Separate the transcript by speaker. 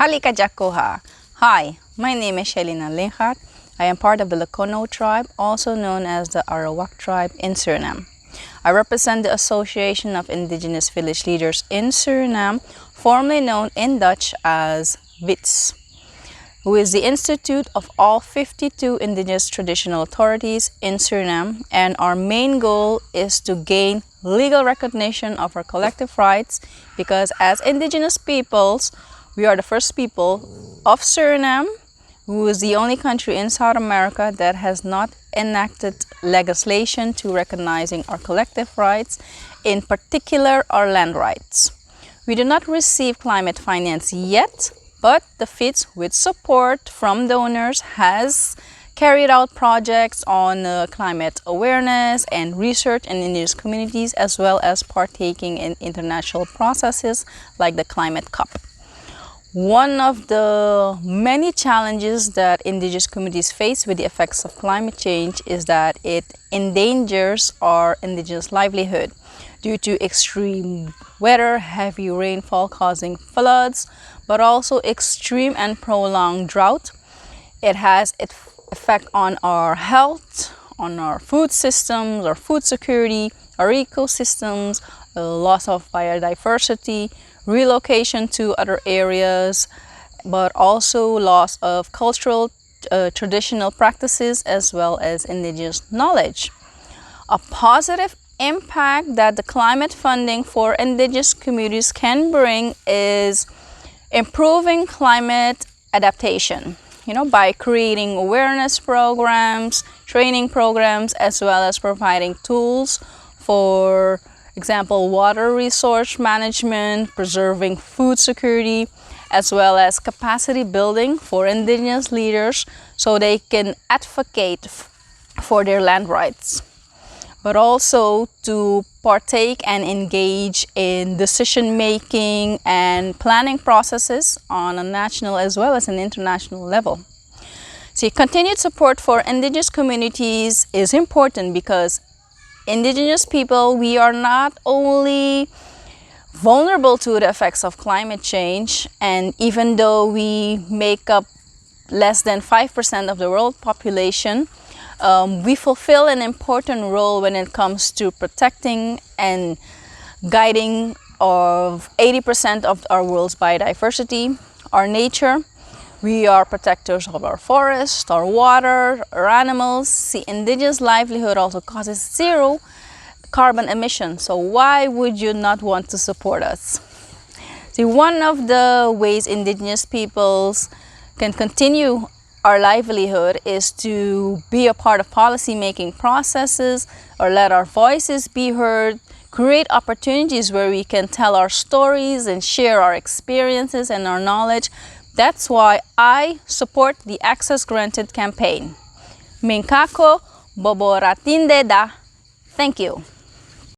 Speaker 1: Halika Jakoha. Hi, my name is Shylina Lingaard. I am part of the Lokono tribe, also known as the Arawak tribe in Suriname. I represent the Association of Indigenous Village Leaders in Suriname, formerly known in Dutch as VIDS, who is the institute of all 52 indigenous traditional authorities in Suriname, and our main goal is to gain legal recognition of our collective rights, because as indigenous peoples, we are the first people of Suriname, who is the only country in South America that has not enacted legislation to recognizing our collective rights, in particular our land rights. We do not receive climate finance yet, but the VIDS, with support from donors, has carried out projects on climate awareness and research in indigenous communities, as well as partaking in international processes like the Climate Cup. One of the many challenges that indigenous communities face with the effects of climate change is that it endangers our indigenous livelihood due to extreme weather, heavy rainfall causing floods, but also extreme and prolonged drought. It has its effect on our health, on our food systems, our food security, our ecosystems, loss of biodiversity, relocation to other areas, but also loss of cultural traditional practices as well as indigenous knowledge. A positive impact that the climate funding for indigenous communities can bring is improving climate adaptation, by creating awareness programs, training programs, as well as providing tools for example, water resource management, preserving food security, as well as capacity building for indigenous leaders so they can advocate for their land rights, but also to partake and engage in decision making and planning processes on a national as well as an international level. See, continued support for indigenous communities is important because indigenous people, we are not only vulnerable to the effects of climate change, and even though we make up less than 5% of the world population, we fulfill an important role when it comes to protecting and guiding of 80% of our world's biodiversity, our nature. We are protectors of our forest, our water, our animals. The indigenous livelihood also causes zero carbon emissions. So why would you not want to support us? See, one of the ways indigenous peoples can continue our livelihood is to be a part of policy making processes, or let our voices be heard, create opportunities where we can tell our stories and share our experiences and our knowledge. That's why I support the Access Granted campaign. Minkako Boboratinde da. Thank you.